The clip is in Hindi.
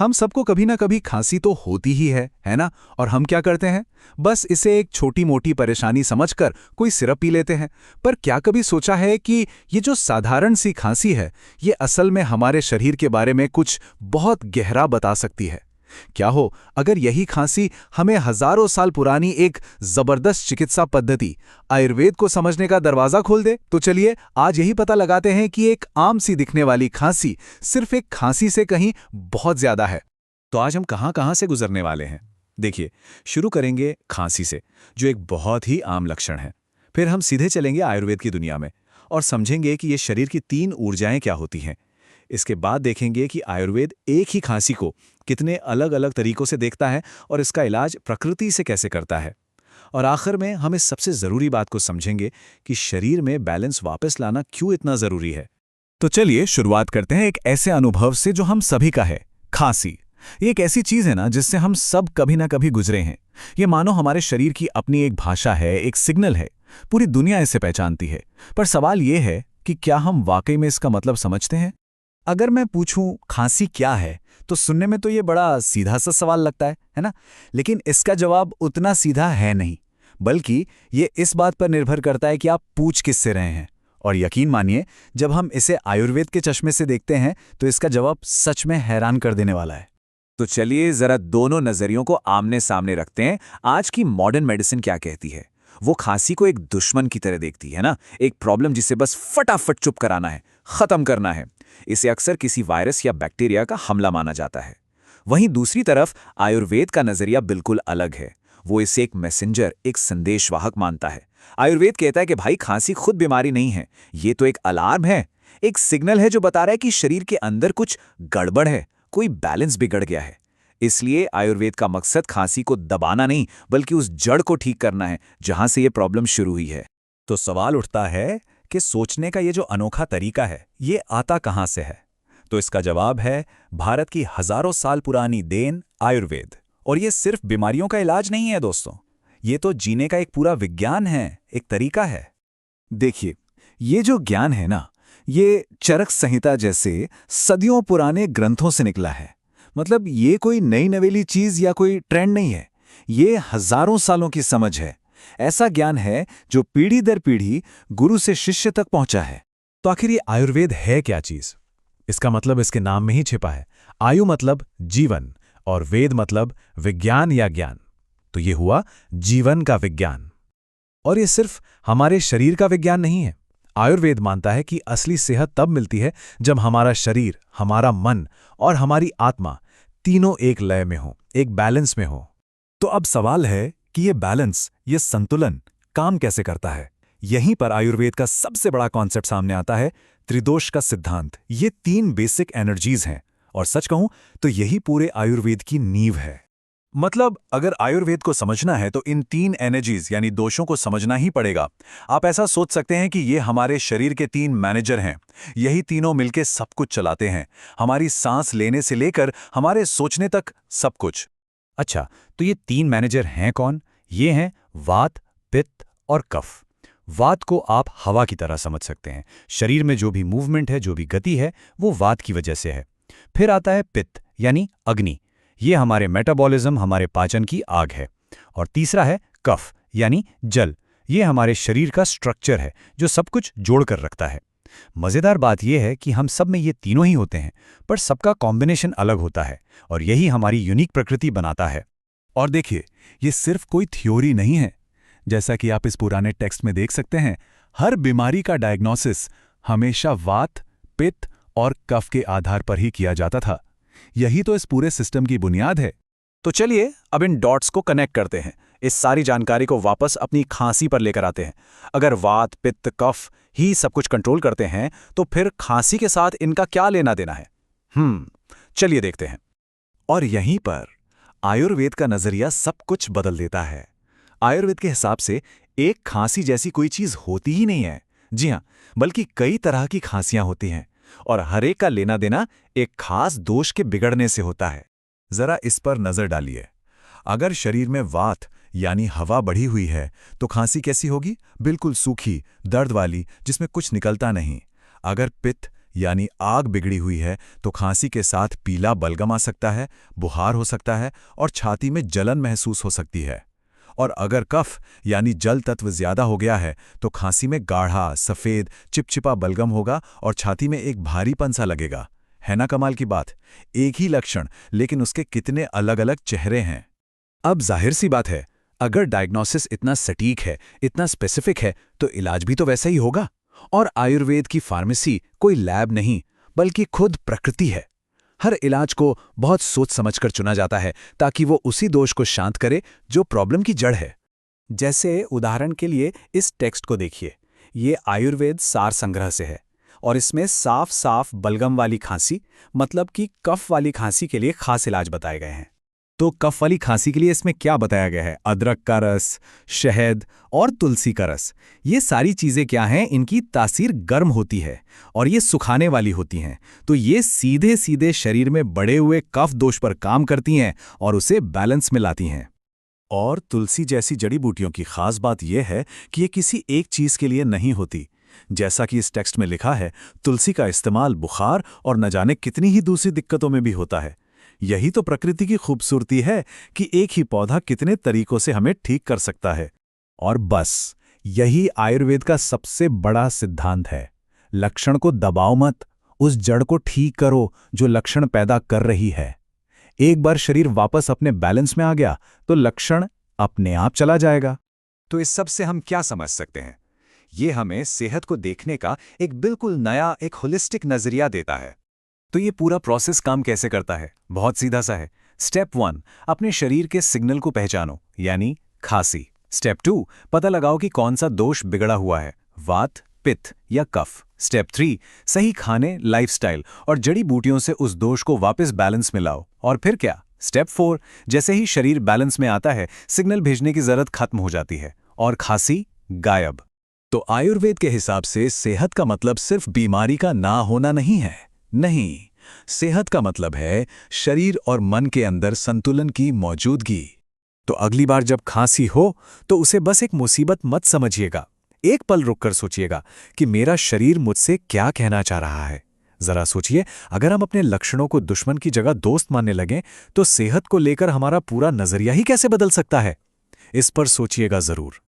हम सबको कभी ना कभी खांसी तो होती ही है ना? और हम क्या करते हैं? बस इसे एक छोटी मोटी परेशानी समझकर कोई सिरप पी लेते हैं। पर क्या कभी सोचा है कि ये जो साधारण सी खांसी है, ये असल में हमारे शरीर के बारे में कुछ बहुत गहरा बता सकती है? क्या हो अगर यही खांसी हमें हजारों साल पुरानी एक जबरदस्त चिकित्सा पद्धति आयुर्वेद को समझने का दरवाजा खोल दे? तो चलिए आज यही पता लगाते हैं कि एक आम सी दिखने वाली खांसी सिर्फ एक खांसी से कहीं बहुत ज्यादा है। तो आज हम कहाँ से गुजरने वाले हैं? देखिए, शुरू करेंगे खांसी से, जो एक बहुत ही आम लक्षण है। फिर हम सीधे चलेंगे आयुर्वेद की दुनिया में और समझेंगे कि ये शरीर की 3 ऊर्जाएं क्या होती हैं। इसके बाद देखेंगे कि आयुर्वेद एक ही खांसी को कितने अलग अलग तरीकों से देखता है और इसका इलाज प्रकृति से कैसे करता है। और आखिर में हम इस सबसे ज़रूरी बात को समझेंगे कि शरीर में बैलेंस वापस लाना क्यों इतना ज़रूरी है। तो चलिए शुरुआत करते हैं एक ऐसे अनुभव से जो हम सभी का है, खांसी। ये एक ऐसी चीज है ना जिससे हम सब कभी ना कभी गुजरे हैं। ये मानो हमारे शरीर की अपनी एक भाषा है, एक सिग्नल है। पूरी दुनिया इसे पहचानती है। पर सवाल ये है कि क्या हम वाकई में इसका मतलब समझते हैं? अगर मैं पूछूं खांसी क्या है, तो सुनने में तो ये बड़ा सीधा सा सवाल लगता है ना? लेकिन इसका जवाब उतना सीधा है नहीं, बल्कि ये इस बात पर निर्भर करता है कि आप पूछ किससे रहे हैं। और यकीन मानिए, जब हम इसे आयुर्वेद के चश्मे से देखते हैं तो इसका जवाब सच में हैरान कर देने वाला है। तो चलिए जरा दोनों नजरियों को आमने सामने रखते हैं। आज की मॉडर्न मेडिसिन क्या कहती है? वो खांसी को एक दुश्मन की तरह देखती है ना, एक प्रॉब्लम जिसे बस फटाफट चुप कराना है, खत्म करना है। इसे अक्सर किसी वायरस या बैक्टीरिया का हमला माना जाता है। वहीं दूसरी तरफ आयुर्वेद का नजरिया बिल्कुल अलग है। वो इसे एक मैसेंजर, एक संदेशवाहक मानता है। आयुर्वेद कहता है कि भाई, खांसी खुद बीमारी नहीं है, ये तो एक अलार्म है, एक सिग्नल है जो बता रहा है कि शरीर के अंदर कुछ गड़बड़ है, कोई बैलेंस बिगड़ गया है। इसलिए आयुर्वेद का मकसद खांसी को दबाना नहीं, बल्कि उस जड़ को ठीक करना है जहां से ये प्रॉब्लम शुरू हुई है। तो सवाल उठता है कि सोचने का ये जो अनोखा तरीका है, ये आता कहां से है? तो इसका जवाब है भारत की हजारों साल पुरानी देन आयुर्वेद। और ये सिर्फ बीमारियों का इलाज नहीं है दोस्तों, ये तो जीने का एक पूरा विज्ञान है, एक तरीका है। देखिए, ये जो ज्ञान है ना, ये चरक संहिता जैसे सदियों पुराने ग्रंथों से निकला है। मतलब ये कोई नई नवेली चीज या कोई ट्रेंड नहीं है, ये हजारों सालों की समझ है। ऐसा ज्ञान है जो पीढ़ी दर पीढ़ी गुरु से शिष्य तक पहुंचा है। तो आखिर ये आयुर्वेद है क्या चीज? इसका मतलब इसके नाम में ही छिपा है। आयु मतलब जीवन और वेद मतलब विज्ञान या ज्ञान। तो ये हुआ जीवन का विज्ञान। और ये सिर्फ हमारे शरीर का विज्ञान नहीं है। आयुर्वेद मानता है कि असली सेहत तब मिलती है जब हमारा शरीर, हमारा मन और हमारी आत्मा तीनों एक लय में हो, एक बैलेंस में हो। तो अब सवाल है कि ये बैलेंस, ये संतुलन काम कैसे करता है? यहीं पर आयुर्वेद का सबसे बड़ा कॉन्सेप्ट सामने आता है, त्रिदोष का सिद्धांत। ये 3 बेसिक एनर्जीज हैं और सच कहूं तो यही पूरे आयुर्वेद की नींव है। मतलब अगर आयुर्वेद को समझना है तो इन 3 एनर्जीज यानी दोषों को समझना ही पड़ेगा। आप ऐसा सोच सकते हैं कि ये हमारे शरीर के 3 मैनेजर हैं। यही तीनों मिलके सब कुछ चलाते हैं, हमारी सांस लेने से लेकर हमारे सोचने तक सब कुछ। अच्छा, तो ये 3 मैनेजर हैं कौन? ये हैं वात, पित्त और कफ। वात को आप हवा की तरह समझ सकते हैं। शरीर में जो भी मूवमेंट है, जो भी गति है, वो वात की वजह से है। फिर आता है पित्त यानी अग्नि। ये हमारे मेटाबॉलिज्म, हमारे पाचन की आग है। और तीसरा है कफ यानी जल। ये हमारे शरीर का स्ट्रक्चर है जो सब कुछ जोड़कर रखता है। मजेदार बात यह है कि हम सब में ये तीनों ही होते हैं, पर सबका कॉम्बिनेशन अलग होता है और यही हमारी यूनिक प्रकृति बनाता है। और देखिए, ये सिर्फ कोई थ्योरी नहीं है। जैसा कि आप इस पुराने टेक्स्ट में देख सकते हैं, हर बीमारी का डायग्नोसिस हमेशा वात, पित्त और कफ के आधार पर ही किया जाता था। यही तो इस पूरे सिस्टम की बुनियाद है। तो चलिए अब इन डॉट्स को कनेक्ट करते हैं, इस सारी जानकारी को वापस अपनी खांसी पर लेकर आते हैं। अगर वात, पित्त, कफ ही सब कुछ कंट्रोल करते हैं, तो फिर खांसी के साथ इनका क्या लेना देना है? चलिए देखते हैं। और यहीं पर आयुर्वेद का नजरिया सब कुछ बदल देता है। आयुर्वेद के हिसाब से एक खांसी जैसी कोई चीज होती ही नहीं है। जी हाँ, बल्कि कई तरह की खांसियां होती हैं और हर एक का लेना देना एक खास दोष के बिगड़ने से होता है। जरा इस पर नजर डालिए। अगर शरीर में वात यानी हवा बढ़ी हुई है तो खांसी कैसी होगी? बिल्कुल सूखी, दर्द वाली, जिसमें कुछ निकलता नहीं। अगर पित्त यानी आग बिगड़ी हुई है तो खांसी के साथ पीला बलगम आ सकता है, बुखार हो सकता है और छाती में जलन महसूस हो सकती है। और अगर कफ यानी जल तत्व ज्यादा हो गया है तो खांसी में गाढ़ा, सफेद, चिपचिपा बलगम होगा और छाती में एक भारीपन सा लगेगा। है ना कमाल की बात? एक ही लक्षण, लेकिन उसके कितने अलग अलग चेहरे हैं। अब जाहिर सी बात है, अगर डायग्नोसिस इतना सटीक है, इतना स्पेसिफिक है, तो इलाज भी तो वैसा ही होगा। और आयुर्वेद की फार्मेसी कोई लैब नहीं, बल्कि खुद प्रकृति है। हर इलाज को बहुत सोच समझकर चुना जाता है ताकि वो उसी दोष को शांत करे जो प्रॉब्लम की जड़ है। जैसे उदाहरण के लिए इस टेक्स्ट को देखिए, ये आयुर्वेद सार संग्रह से है और इसमें साफ साफ बलगम वाली खांसी, मतलब कि कफ वाली खांसी के लिए खास इलाज बताए गए हैं। तो कफ वाली खांसी के लिए इसमें क्या बताया गया है? अदरक का रस, शहद और तुलसी का रस। ये सारी चीज़ें क्या हैं? इनकी तासीर गर्म होती है और ये सुखाने वाली होती हैं। तो ये सीधे सीधे शरीर में बढ़े हुए कफ दोष पर काम करती हैं और उसे बैलेंस में लाती हैं। और तुलसी जैसी जड़ी बूटियों की खास बात यह है कि ये किसी एक चीज़ के लिए नहीं होती। जैसा कि इस टेक्स्ट में लिखा है, तुलसी का इस्तेमाल बुखार और न जाने कितनी ही दूसरी दिक्कतों में भी होता है। यही तो प्रकृति की खूबसूरती है कि एक ही पौधा कितने तरीकों से हमें ठीक कर सकता है। और बस यही आयुर्वेद का सबसे बड़ा सिद्धांत है। लक्षण को दबाओ मत, उस जड़ को ठीक करो जो लक्षण पैदा कर रही है। एक बार शरीर वापस अपने बैलेंस में आ गया तो लक्षण अपने आप चला जाएगा। तो इस सब से हम क्या समझ सकते हैं? ये हमें सेहत को देखने का एक बिल्कुल नया, एक होलिस्टिक नजरिया देता है। तो ये पूरा प्रोसेस काम कैसे करता है? बहुत सीधा सा है। स्टेप 1, अपने शरीर के सिग्नल को पहचानो, यानी खांसी। स्टेप 2, पता लगाओ कि कौन सा दोष बिगड़ा हुआ है, वात, पित्त या कफ। स्टेप 3, सही खाने, लाइफस्टाइल और जड़ी बूटियों से उस दोष को वापस बैलेंस में लाओ। और फिर क्या? स्टेप 4, जैसे ही शरीर बैलेंस में आता है, सिग्नल भेजने की जरूरत खत्म हो जाती है और खांसी गायब। तो आयुर्वेद के हिसाब से सेहत का मतलब सिर्फ बीमारी का ना होना नहीं है। नहीं, सेहत का मतलब है शरीर और मन के अंदर संतुलन की मौजूदगी। तो अगली बार जब खांसी हो तो उसे बस एक मुसीबत मत समझिएगा। एक पल रुककर सोचिएगा कि मेरा शरीर मुझसे क्या कहना चाह रहा है। जरा सोचिए, अगर हम अपने लक्षणों को दुश्मन की जगह दोस्त मानने लगें तो सेहत को लेकर हमारा पूरा नजरिया ही कैसे बदल सकता है। इस पर सोचिएगा जरूर।